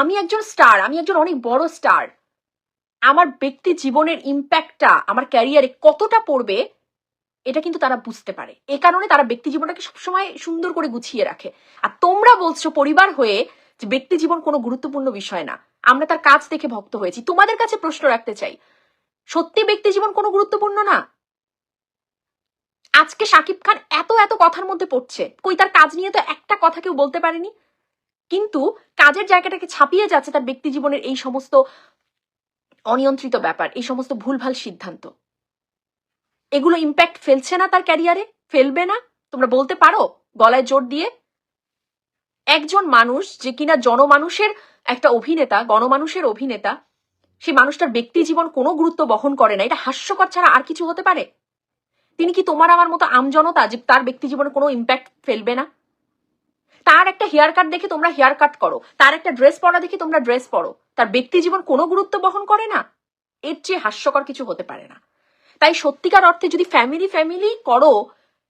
আমি একজন স্টার, আমি একজন অনেক বড় স্টার, আমার ব্যক্তি জীবনের ইম্প্যাক্টটা আমার ক্যারিয়ারে কতটা পড়বে এটা কিন্তু তারা বুঝতে পারে। এ কারণে তারা ব্যক্তি জীবনটাকে সবসময় সুন্দর করে গুছিয়ে রাখে। আর তোমরা বলছো পরিবার হয়ে যে ব্যক্তি জীবন কোনো গুরুত্বপূর্ণ বিষয় না, আমরা তার কাজ দেখে ভক্ত হয়েছি। তোমাদের কাছে প্রশ্ন রাখতে চাই, সত্যি ব্যক্তি জীবন কোনো গুরুত্বপূর্ণ না? আজকে শাকিব খান এত এত কথার মধ্যে পড়ছে, কই তার কাজ নিয়ে তো একটা কথা কেউ বলতে পারেনি, কিন্তু কাজের জায়গাটাকে ছাপিয়ে যাচ্ছে তার ব্যক্তি জীবনের এই সমস্ত অনিয়ন্ত্রিত ব্যাপার, এই সমস্ত ভুলভাল সিদ্ধান্ত। এগুলো ইম্প্যাক্ট ফেলছে না তার ক্যারিয়ারে? ফেলবে না? তোমরা বলতে পারো গলায় জোর দিয়ে? একজন মানুষ যে কিনা জনমানুষের একটা অভিনেতা, গণমানুষের অভিনেতা, সেই মানুষটার ব্যক্তি জীবন কোনো গুরুত্ব বহন করে না, এটা হাস্যকর ছাড়া আর কিছু হতে পারে? তিনি কি তোমার আমার মতো আমজনতা যে তার ব্যক্তি জীবনে কোনো ইম্প্যাক্ট ফেলবে না? তার একটা হেয়ার কাট দেখে তোমরা হেয়ার কাট করো, তার একটা ড্রেস পরা দেখে তোমরা ড্রেস পরো, তার ব্যক্তি জীবন কোনো গুরুত্ব বহন করে না? এর চেয়ে হাস্যকর কিছু হতে পারে না। তাই সত্যিকার অর্থে যদি ফ্যামিলি করো,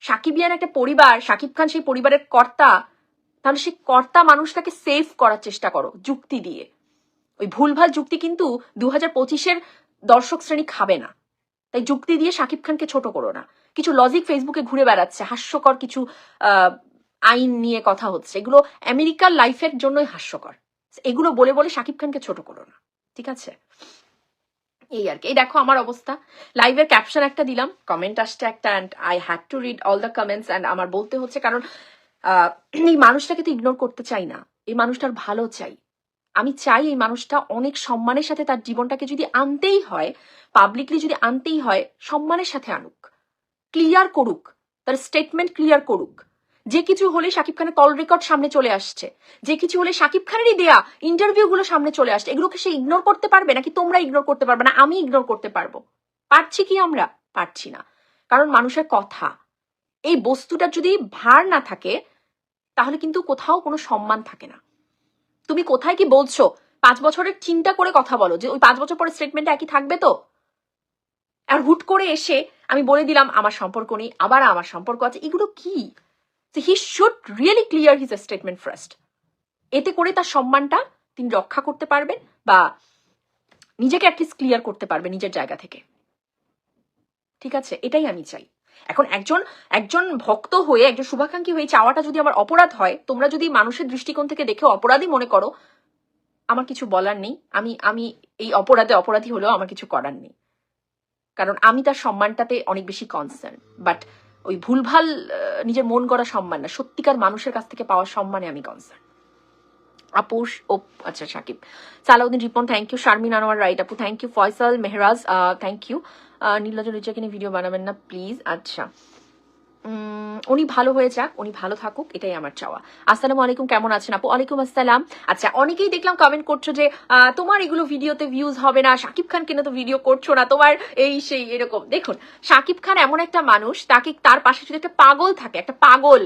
সাকিবিয়ান একটা পরিবার, সাকিব খান সেই পরিবারের কর্তা, তাহলে সেই কর্তা মানুষটাকে সেভ করার চেষ্টা করো যুক্তি দিয়ে। ওই ভুলভাল যুক্তি কিন্তু 2025-এর দর্শক শ্রেণী খাবে না। তাই যুক্তি দিয়ে সাকিব খানকে ছোট করো না। কিছু লজিক ফেসবুকে ঘুরে বেড়াচ্ছে, হাস্যকর কিছু আইন নিয়ে কথা হচ্ছে, এগুলো আমেরিকার লাইফের জন্যই হাস্যকর। এগুলো বলে বলে সাকিব খানকে ছোট করো না, ঠিক আছে? এই আর কি। এই দেখো আমার অবস্থা, লাইভের ক্যাপশন একটা দিলাম, কমেন্ট আসছে একটা, and I had to read all the comments, and আমার বলতে হচ্ছে কারণ এই মানুষটাকে তো ইগনোর করতে চাই না, এই মানুষটার ভালো চাই। আমি চাই এই মানুষটা অনেক সম্মানের সাথে তার জীবনটাকে যদি আনতেই হয়, পাবলিকলি যদি আনতেই হয়, সম্মানের সাথে আনুক, ক্লিয়ার করুক, তার স্টেটমেন্ট ক্লিয়ার করুক। যে কিছু হলে শাকিব খানের কল রেকর্ড সামনে চলে আসছে, যে কিছু হলে শাকিব খানেরই দেয়া ইন্টারভিউ গুলো সামনে চলে আসছে, এগুলোকে সে ইগনোর করতে পারবে নাকি তোমরা ইগনোর করতে পারবে না? আমি ইগনোর করতে পারবো? পারছি কি আমরা? পারছি না। কারণ মানুষের কথা, এই বস্তুটার যদি ভার না থাকে তাহলে কিন্তু কোথাও কোনো সম্মান থাকে না। তুমি কোথায় কি বলছো 5 বছরের চিন্তা করে কথা বলো, যে ওই 5 বছর পরে স্টেটমেন্ট একই থাকবে তো? আর হুট করে এসে আমি বলে দিলাম আমার সম্পর্ক নেই, আবার আমার সম্পর্ক আছে, এগুলো কি? He should really clear his statement first. এতে করে তার সম্মানটা তিনি রক্ষা করতে পারবেন, বা নিজেকে অ্যাটলিস্ট ক্লিয়ার করতে পারবে নিজের জায়গা থেকে, ঠিক আছে? এটাই আমি চাই। এখন একজন ভক্ত হয়ে, একজন শুভাকাঙ্ক্ষী হয়ে চাওয়াটা যদি আমার অপরাধ হয়, তোমরা যদি মানুষের দৃষ্টিকোণ থেকে দেখে অপরাধী মনে করো, আমার কিছু বলার নেই। আমি এই অপরাধী হলেও আমার কিছু করার নেই, কারণ আমি তার সম্মানটাতে অনেক বেশি কনসার্ন। বাট ওই ভুলভাল নিজের মন গড়া সম্মান না, সত্যিকার মানুষের কাছ থেকে পাওয়ার সম্মানে আমি কনসার্ন। আপুস ও আচ্ছা, Sakib Salahuddin Ripon, thank you. Sharmin Anwar right আপু, thank you. Faisal Mehraj, thank you. নীলজ রিচাকে নিয়ে ভিডিও বানাবেন না প্লিজ। আচ্ছা, উনি ভালো হয়ে যাক, উনি ভালো থাকুক, এটাই আমার চাওয়া। আসসালামু আলাইকুম, কেমন আছেন আপু? ওয়ালাইকুম আসসালাম। আচ্ছা, অনেকেই দেখলাম কমেন্ট করছো যে তোমার এগুলো ভিডিওতে ভিউজ হবে না, শাকিব খান কেন তো ভিডিও করছো না, তোমার এই সেই এরকম। দেখুন, শাকিব খান এমন একটা মানুষ, তাকে তার পাশে যদি একটা পাগল থাকে, একটা পাগল,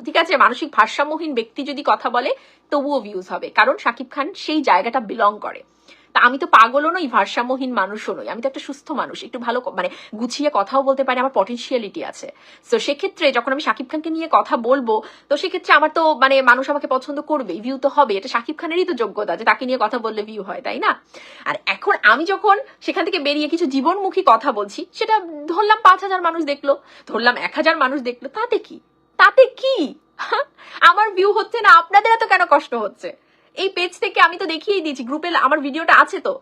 ঠিক আছে, মানসিক ভারসাম্যহীন ব্যক্তি যদি কথা বলে তবুও ভিউজ হবে, কারণ শাকিব খান সেই জায়গাটা বিলং করে। আমি তো পাগলও নই, ভারসাম্যহীন মানুষও নই, আমি তো একটা সুস্থ মানুষ, একটু ভালো মানে গুছিয়ে কথাও বলতে পারি, আমার পটেনশিয়ালিটি আছে। তো সেক্ষেত্রে যখন আমি শাকিব খানকে নিয়ে কথা বলবো, তো সেক্ষেত্রে আমার তো মানে মানুষ আমাকে পছন্দ করবে, ভিউ তো হবে, এটা শাকিব খানেরই তো যোগ্যতা যে তাকে নিয়ে কথা বললে ভিউ হয়, তাই না? আর এখন আমি যখন সেখান থেকে বেরিয়ে কিছু জীবনমুখী কথা বলছি, সেটা ধরলাম 5,000 মানুষ দেখলো, ধরলাম 1,000 মানুষ দেখলো, তাতে কি? তাতে কি? আমার ভিউ হচ্ছে না, আপনাদের এত কেন কষ্ট হচ্ছে? এই পেজ থেকে আমি তো দেখিয়ে দিয়েছি, গ্রুপে আমার ভিডিওটা আছে তো।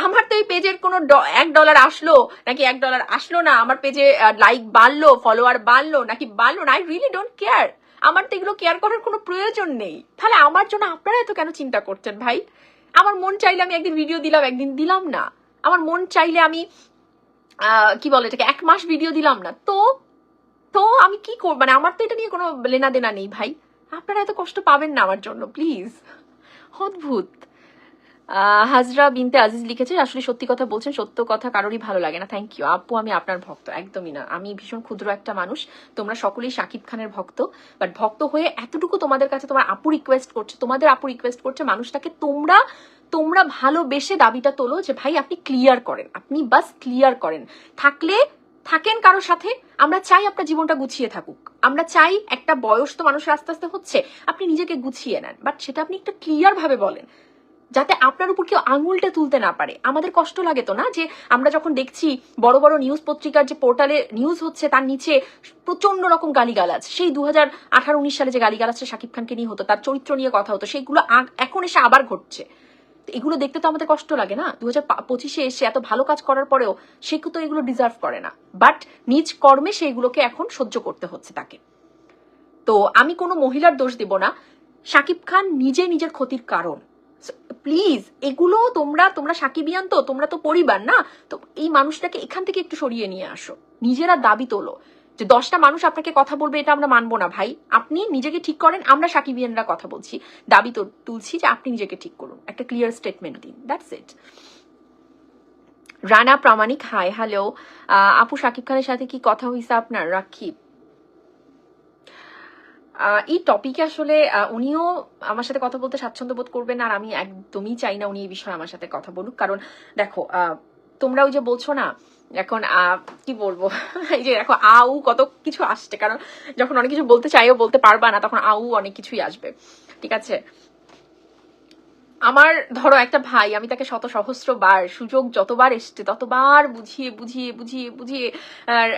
আমার তো এই পেজের কোনো $1 আসলো নাকি $1 আসলো না, আমার পেজে লাইক বাড়লো, ফলোয়ার বাড়লো নাকি বাড়লো না, আই রিয়েলি ডোন্ট কেয়ার। আমার তো এগুলো কেয়ার করার কোনো প্রয়োজন নেই। তাহলে আমার জন্য আপনারা এত কেন চিন্তা করছেন ভাই? আমার মন চাইলে আমি একদিন ভিডিও দিলাম, একদিন দিলাম না। আমার মন চাইলে আমি কি বলে এটাকে 1 মাস ভিডিও দিলাম না, তো তো আমি কি করব? মানে আমার তো এটা নিয়ে কোনো লেনা দেনা নেই ভাই। আপনারা এত কষ্ট পাবেন না আমার জন্য, প্লিজ। অদ্ভুত। হাজরা বিনতে আজিজ লিখেছে, আসলে সত্যি কথা বলছেন, সত্য কথা কারোরই ভালো লাগে না। থ্যাংক ইউ আপু, আমি আপনার ভক্ত, একদমই না, আমি ভীষণ ক্ষুদ্র একটা মানুষ। তোমরা সকলেই শাকিব খানের ভক্ত, বাট ভক্ত হয়ে এতটুকু তোমাদের কাছে তোমার আপু রিকোয়েস্ট করছে, তোমাদের আপু রিকোয়েস্ট করছে মানুষটাকে তোমরা ভালোবেসে দাবিটা তোলো যে ভাই আপনি ক্লিয়ার করেন, আপনি বাস ক্লিয়ার করেন। থাকেন কারোর সাথে, আমরা চাই আপনার জীবনটা গুছিয়ে থাকুক, আমরা চাই একটা বয়স তো মানুষের আস্তে আস্তে হচ্ছে, আপনি নিজেকে গুছিয়ে নেন, বাট সেটা আপনি একটু ক্লিয়ার ভাবে বলেন। যাতে আপনার উপর কেউ আঙুলটা তুলতে না পারে। আমাদের কষ্ট লাগে তো না, যে আমরা যখন দেখছি বড় বড় নিউজ পত্রিকার যে পোর্টালে নিউজ হচ্ছে তার নিচে প্রচন্ড রকম গালিগালাজ, সেই 2018-19 সালে যে গালিগালাজটা শাকিব খানকে নিয়ে হতো, তার চরিত্র নিয়ে কথা হতো, সেইগুলো এখন এসে আবার ঘটছে। এগুলো দেখতে তো আমাদের কষ্ট লাগে না? 2025-এ এসে এত ভালো কাজ করার পরেও সে তো এগুলো ডিজার্ভ করে না, বাট নিজ কর্মে সেইগুলোকে এখন সহ্য করতে হচ্ছে তাকে। তো আমি কোনো মহিলার দোষ দেব না, শাকিব খান নিজে নিজের ক্ষতির কারণ। প্লিজ এগুলো তোমরা সাকিবিয়ান, তো তোমরা তো পরিবার না, তো এই মানুষটাকে এখান থেকে একটু সরিয়ে নিয়ে আসো, নিজেরা দাবি তোলো যে 10টা মানুষ আপনাকে কথা বলবে এটা আমরা মানবো না ভাই, আপনি নিজেকে ঠিক করেন, আমরা সাকিবিয়ানরা কথা বলছি, দাবি তুলছি যে আপনি নিজেকে ঠিক করুন, একটা ক্লিয়ার স্টেটমেন্ট দিন, that's it. Rana Pramanik, hi, hello আপু, শাকিব খানের সাথে কি কথা হইছে আপনার? রাকিব, এই টপিকে আসলে উনিও আমার সাথে কথা বলতে স্বাচ্ছন্দ্য বোধ করবেন, আর আমি একদমই চাই না উনি এই বিষয়ে আমার সাথে কথা বলুক। কারণ দেখো, তোমরা ওই যে বলছো না এখন, কি বলবো, এই যে দেখো আউ কত কিছু আসছে, কারণ যখন অনেক কিছু বলতে চাইও বলতে পারবা না, তখন আউ অনেক কিছুই আসবে, ঠিক আছে? আমার ধরো একটা ভাই, আমি তাকে শত সহস্র বার, সুযোগ যতবার এসছে ততবার বুঝিয়ে বুঝিয়ে বুঝিয়ে বুঝিয়ে, আর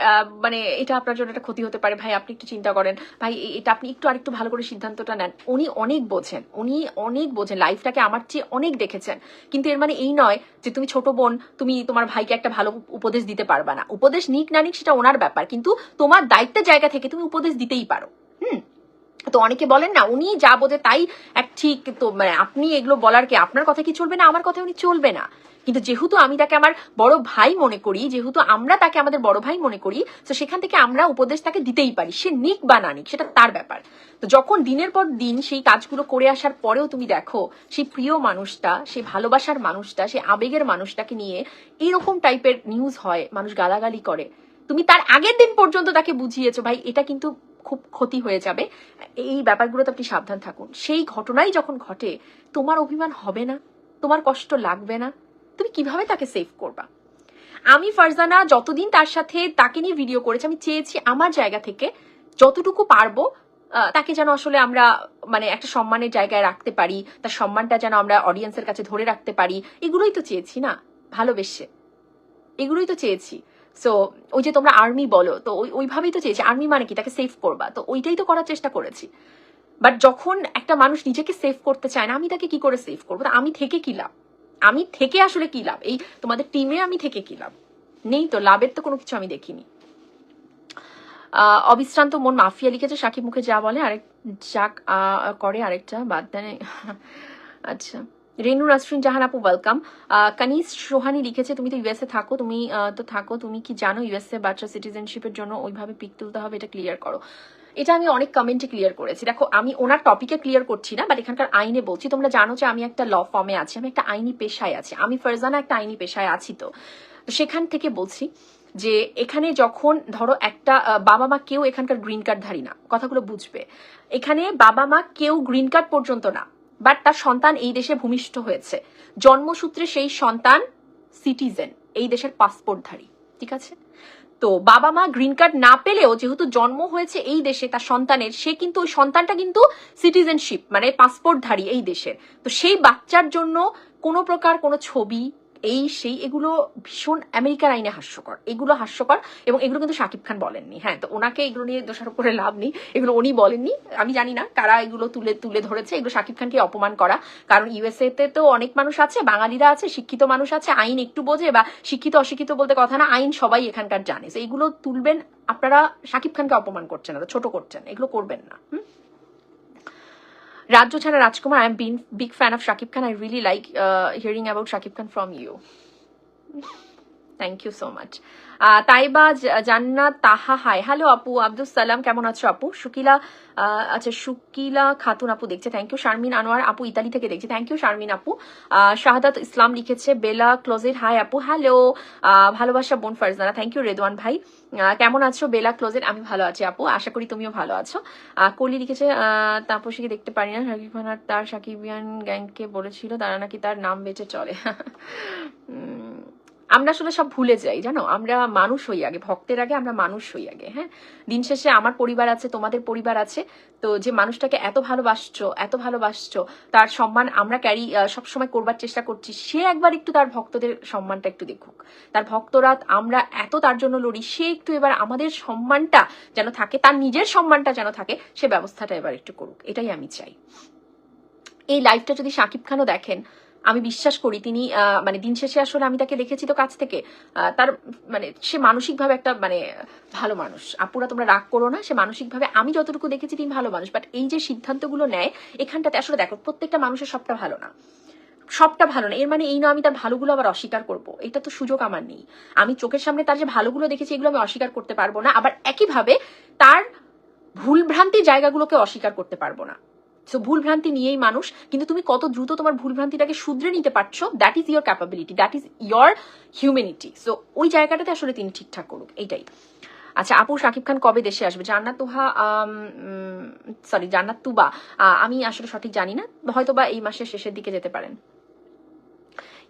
মানে এটা আপনার জন্য একটা ক্ষতি হতে পারে ভাই, আপনি একটু চিন্তা করেন ভাই, এটা আপনি একটু আরেকটু ভালো করে সিদ্ধান্তটা নেন। উনি অনেক বোঝেন, লাইফটাকে আমার চেয়ে অনেক দেখেছেন, কিন্তু এর মানে এই নয় যে তুমি ছোট বোন, তুমি তোমার ভাইকে একটা ভালো উপদেশ দিতে পারবা না। উপদেশ নিক না নিক সেটা ওনার ব্যাপার, কিন্তু তোমার দায়িত্বের জায়গা থেকে তুমি উপদেশ দিতেই পারো। তো অনেকে বলেন না উনি যা বোঝে তাই এক ঠিক, তো মানে আপনি এগুলো বলার কি, আপনার কথা কি চলবে না, আমার কথা উনি চলবে না, কিন্তু যেহেতু আমি তাকে আমার বড় ভাই মনে করি, যেহেতু আমরা তাকে আমাদের বড় ভাই মনে করি, তো সেখান থেকে আমরা উপদেশ তাকে দিতেই পারি, সে নিক বা না নিক সেটা তার ব্যাপার। তো যখন দিনের পর দিন সেই কাজগুলো করে আসার পরেও তুমি দেখো সেই প্রিয় মানুষটা, সেই ভালোবাসার মানুষটা, সেই আবেগের মানুষটাকে নিয়ে এইরকম টাইপের নিউজ হয়, মানুষ গালাগালি করে, তুমি তার আগের দিন পর্যন্ত তাকে বুঝিয়েছো ভাই এটা কিন্তু খুব ক্ষতি হয়ে যাবে, এই ব্যাপারগুলোতে আপনি সাবধান থাকুন। সেই ঘটনাই যখন ঘটে তোমার অভিমান হবে না, তোমার কষ্ট লাগবে না, তুমি কিভাবে তাকে সেভ করবা? আমি ফারজানা যতদিন তার সাথে তাকে নিয়ে ভিডিও করেছি, আমি চেয়েছি আমার জায়গা থেকে যতটুকু পারবো তাকে যেন আসলে আমরা মানে একটা সম্মানের জায়গায় রাখতে পারি, তার সম্মানটা যেন আমরা অডিয়েন্সের কাছে ধরে রাখতে পারি, এগুলোই তো চেয়েছি না, ভালোবেসে এগুলোই তো চেয়েছি। সো ওই যে তোমরা আর্মি বলো, তো ওইভাবেই তো চেয়েছি, আর্মি মানে কি, তাকে সেভ করবা, তো ওইটাই তো করার চেষ্টা করেছি। বাট যখন একটা মানুষ নিজেকে সেভ করতে চায় না, আমি তাকে কি করে সেভ করবো? আমি থেকে কি লাভ? আমি থেকে আসলে কি লাভ? এই তোমাদের টিমে আমি থেকে কি লাভ? নেই তো, লাভের তো কোনো কিছু আমি দেখিনি। অবিশ্রান্ত মন মাফিয়া লিখেছে, সাকিব মুখে যা বলে আরেক যা করে আরেকটা বাদ দেয়। আচ্ছা, রেনু রাসরিন জাহান আপু ওয়েলকাম। কানিস সোহানি লিখেছে, তুমি তো ইউএসএ থাকো, তুমি কি জানো ইউএসএ বাচ্চা সিটিজেনশিপের জন্য ওইভাবে পিক তুলতে হবে, এটা ক্লিয়ার করো। এটা আমি অনেক কমেন্টে ক্লিয়ার করেছি। দেখো আমি ওনার টপিকে ক্লিয়ার করছি না, বাট এখানকার আইনে বলছি। তোমরা জানো যে আমি একটা ল ফর্মে আছি, আমি একটা আইনি পেশায় আছি, আমি ফারজানা একটা আইনি পেশায় আছি, তো সেখান থেকে বলছি যে এখানে যখন ধরো একটা বাবা মা কেউ এখানকার গ্রিন কার্ড ধারী না, কথাগুলো বুঝবে, এখানে বাবা মা কেউ গ্রিন কার্ড পর্যন্ত না, বাট তার সন্তান এই দেশে ভূমিষ্ঠ হয়েছে, জন্মসূত্রে সেই সন্তান সিটিজেন, এই দেশের পাসপোর্টধারী, ঠিক আছে? তো বাবা মা গ্রিন কার্ড না পেলেও যেহেতু জন্ম হয়েছে এই দেশে তার সন্তানের, সে কিন্তু ওই সন্তানটা কিন্তু সিটিজেনশিপ মানে পাসপোর্টধারী এই দেশের। তো সেই বাচ্চার জন্য কোনো প্রকার কোনো ছবি এই সেই এগুলো ভীষণ আমেরিকার আইনে হাস্যকর, এগুলো হাস্যকর, এবং এগুলো কিন্তু শাকিব খান বলেননি। হ্যাঁ, তো ওনাকে এগুলো নিয়ে দোষারোপ করে লাভ নেই, এগুলো উনি বলেননি, আমি জানি না কারা এগুলো তুলে ধরেছে, এগুলো শাকিব খানকে অপমান করা। কারণ ইউএসএ তে তো অনেক মানুষ আছে, বাঙালিরা আছে, শিক্ষিত মানুষ আছে, আইন একটু বোঝে, বা শিক্ষিত অশিক্ষিত বলতে কথা না, আইন সবাই এখানকার জানে। এইগুলো তুলবেন আপনারা, শাকিব খানকে অপমান করছেন না, ছোট করছেন, এগুলো করবেন না। রাজ্য ছাড়া রাজকুমার, I am big fan of Shakib Khan, I really like hearing about Shakib Khan from you. Thank you so much. Taiba Jannat Taha, high, hello আপু, আব্দুল সালাম কেমন আছো আপু? শুকিলা, আচ্ছা শুকিলা খাতুন আপু দেখছে, থ্যাংক ইউ। শারমিন আনোয়ার আপু ইতালি থেকে দেখছে, থ্যাংক ইউ শারমিন আপু। শাহাদাত ইসলাম লিখেছে, বেলা ক্লোজেট, হাই আপু, হ্যালো, ভালোবাসা বোন ফারজানা, থ্যাংক ইউ। রেদওয়ান ভাই কেমন আছো? বেলা ক্লোজেট, আমি ভালো আছি আপু, আশা করি তুমিও ভালো আছো। কলি লিখেছে, তাপসীকে দেখতে পারি না, শাকিব খান আর তার সাকিবিয়ান গ্যাংকে বলেছিল তারা নাকি তার নাম বেঁচে চলে। আমরা আসলে সব ভুলে যাই, জানো, আমরা মানুষ হই আগে, ভক্তের আগে আমরা মানুষ হই আগে। হ্যাঁ, দিন শেষে আমার পরিবার আছে, তোমাদের পরিবার আছে, তো যে মানুষটাকে এত ভালোবাসছো, তার সম্মান আমরা সবসময় করবার চেষ্টা করছি, সে একবার একটু তার ভক্তদের সম্মানটা একটু দেখুক। তার ভক্তরা, আমরা এত তার জন্য লড়ি, সে একটু এবার আমাদের সম্মানটা যেন থাকে, তার নিজের সম্মানটা যেন থাকে, সে ব্যবস্থাটা এবার একটু করুক, এটাই আমি চাই। এই লাইভটা যদি শাকিব খানও দেখেন, আমি বিশ্বাস করি তিনি মানে দিন শেষে আসলে আমি তাকে দেখেছি তো কাছ থেকে, তার মানে সে মানসিকভাবে একটা মানে ভালো মানুষ। আপুরা তোমরা রাগ করো না, সে মানসিকভাবে আমি যতটুকু দেখেছি তিনি ভালো মানুষ। বাট এই যে সিদ্ধান্তগুলো নেয় এখানটাতে আসলে দেখো, প্রত্যেকটা মানুষের সবটা ভালো না, সবটা ভালো না। এর মানে এই না আমি তার ভালোগুলো আবার অস্বীকার করব, এটা তো সুযোগ আমার নেই। আমি চোখের সামনে তার যে ভালোগুলো দেখেছি এগুলো আমি অস্বীকার করতে পারবো না, আবার একইভাবে তার ভুলভ্রান্তি জায়গাগুলোকে অস্বীকার করতে পারবো না। সো ভুলভ্রান্তি নিয়েই মানুষ, কিন্তু তুমি কত দ্রুত তোমার ভুলভ্রান্তিটাকে শুধরে নিতে পারছো, that is your capability, that is your humanity. So ওই জায়গাটাতে আসলে তিনি ঠিকঠাক করুক, এইটাই। আচ্ছা আপু, শাকিব খান কবে দেশে আসবে? জান্নাত তুবা, আমি আসলে সঠিক জানি না, হয়তো বা এই মাসের শেষের দিকে যেতে পারেন।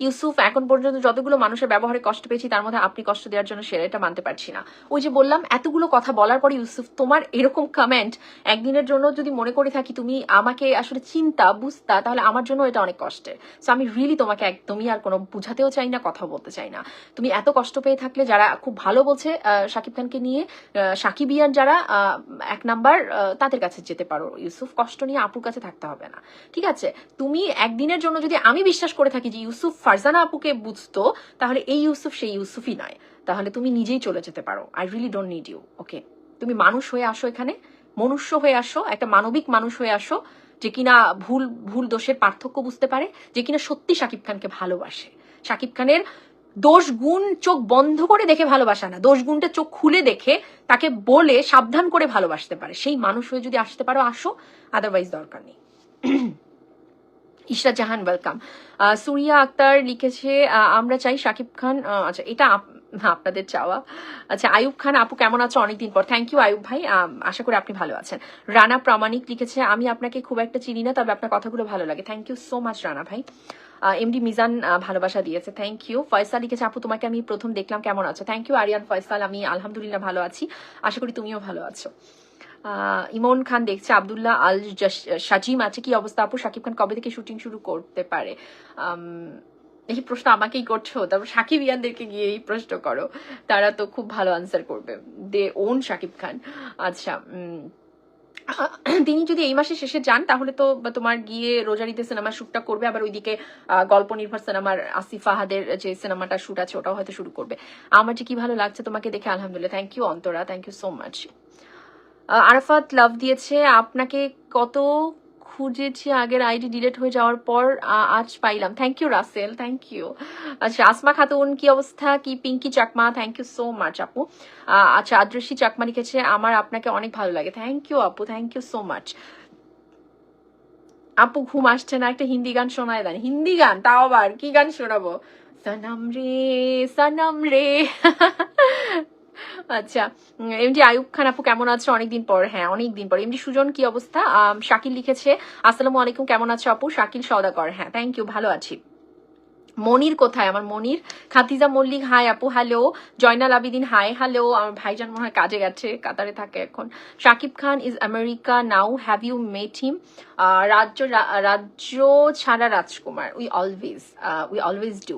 ইউসুফ, এখন পর্যন্ত যতগুলো মানুষের ব্যবহারে কষ্ট পেয়েছি তার মধ্যে আপনি কষ্ট দেওয়ার জন্য সেরা, এটা মানতে পারছি না। ওই যে বললাম, এতগুলো কথা বলার পরে ইউসুফ, তোমার এরকম কমেন্ট একদিনের জন্য যদি মনে করে থাকি তুমি আমাকে আসলে চিন্তা বুঝতা, তাহলে আমার জন্য এটা অনেক কষ্টের। সো আমি রিয়েলি তোমাকে একদমই আর কোনো বুঝাতেও চাই না, কথা বলতে চাই না। তুমি এত কষ্ট পেয়ে থাকলে, যারা খুব ভালো বলছে শাকিব খানকে নিয়ে, সাকিবিয়ান যারা এক নাম্বার, তাদের কাছে যেতে পারো ইউসুফ, কষ্ট নিয়ে আপুর কাছে থাকতে হবে না, ঠিক আছে? তুমি একদিনের জন্য যদি আমি বিশ্বাস করে থাকি যে ইউসুফ ফারজানা আপুকে বুঝতো, তাহলে এই ইউসুফ সেই ইউসুফই নয়, তাহলে তুমি নিজেই চলে যেতে পারো। I really don't need you. Okay, তুমি মানুষ হয়ে আসো, এখানে মনুষ্য হয়ে আসো, একটা মানবিক মানুষ হয়ে আসো, যে কিনা ভুল দোষের পার্থক্য বুঝতে পারে, যে কিনা সত্যি শাকিব খানকে ভালোবাসে। শাকিব খানের দোষ গুণ চোখ বন্ধ করে দেখে ভালোবাসা না, দোষ গুণটা চোখ খুলে দেখে তাকে বলে সাবধান করে ভালোবাসতে পারে, সেই মানুষ হয়ে যদি আসতে পারো আসো, আদারওয়াইজ দরকার নেই। ইশরাত জাহান, ওয়েলকাম। সুরিয়া আক্তার লিখেছে আমরা চাই শাকিব খান, আচ্ছা এটা আপনাদের চাওয়া। আচ্ছা আয়ুব খান, আপু কেমন আছো অনেকদিন পর? থ্যাংক ইউ আয়ুব ভাই, আশা করি আপনি ভালো আছেন। রানা প্রামাণিক লিখেছে আমি আপনাকে খুব একটা চিনি না, তবে আপনার কথাগুলো ভালো লাগে। Thank you so much Rana ভাই। এমডি মিজান ভালোবাসা দিয়েছে, থ্যাংক ইউ। ফয়সাল লিখেছে আপু তোমাকে আমি প্রথম দেখলাম, কেমন আছো? থ্যাংক ইউ আরিয়ান ফয়সাল, আমি আলহামদুলিল্লাহ ভালো আছি, আশা করি তুমিও ভালো আছো। ইমন খান দেখছে, আব্দুল্লাহ আল সাজিম আছে, কি অবস্থা আপু, শাকিব খান কবে থেকে শুটিং শুরু করতে পারে? এই প্রশ্ন আমাকেই করছো, তারপর সাকিব ইয়ানদেরকে গিয়ে এই প্রশ্ন করো, তারা তো খুব ভালো আনসার করবে, দে ওন শাকিব খান। আচ্ছা, তিনি যদি এই মাসের শেষে যান তাহলে তো তোমার গিয়ে রোজারিতে সিনেমা শুটটা করবে, আবার ওইদিকে গল্প নির্ভর সিনেমার আসিফ ফাহাদের যে সিনেমাটা শুট আছে ওটাও হয়তো শুরু করবে। আমার যে কি ভালো লাগছে তোমাকে দেখে, আলহামদুলিল্লাহ। Thank you Antara, thank you so much. Arafat love দিয়েছে, আপনাকে কত খুঁজেছি, আগের আইডি ডিলিট হয়ে যাওয়ার পর আজ পাইলাম। Thank you Rasel, thank you. আচ্ছা আসমা খাতুন, কি অবস্থা, কি Pinki Chakma, thank you so much আপু। আচ্ছা আদ্রসী চাকমা লিখেছে আমার আপনাকে অনেক ভালো লাগে। থ্যাংক ইউ আপু, থ্যাংক ইউ সো মাচ। আপু ঘুম আসছে না, একটা হিন্দি গান শোনায় দেন। হিন্দি গান? তাও আবার কি গান শোনাবো? সনম রে সনম রে। আচ্ছা, এমডি আয়ুব খান, আপু কেমন আছো অনেকদিন পর? হ্যাঁ অনেকদিন পর। এমডি সুজন, কি অবস্থা? শাকিল লিখেছে আসসালামু আলাইকুম, কেমন আছো আপু? শাকিল সওদাগর, হ্যাঁ থ্যাংক ইউ, ভালো আছি। মনির কোথায়? আমার মনির। খাতিজা মল্লিক, হাই আপু, hello. Zainal Abidin, hi hello. আমার ভাইজান মনে হয় কাজে গেছে, কাতারে থাকে এখন। Shakib Khan is America now, have you met him? রাজ্য ছাড়া রাজকুমার, উই অলওয়েজ ডু।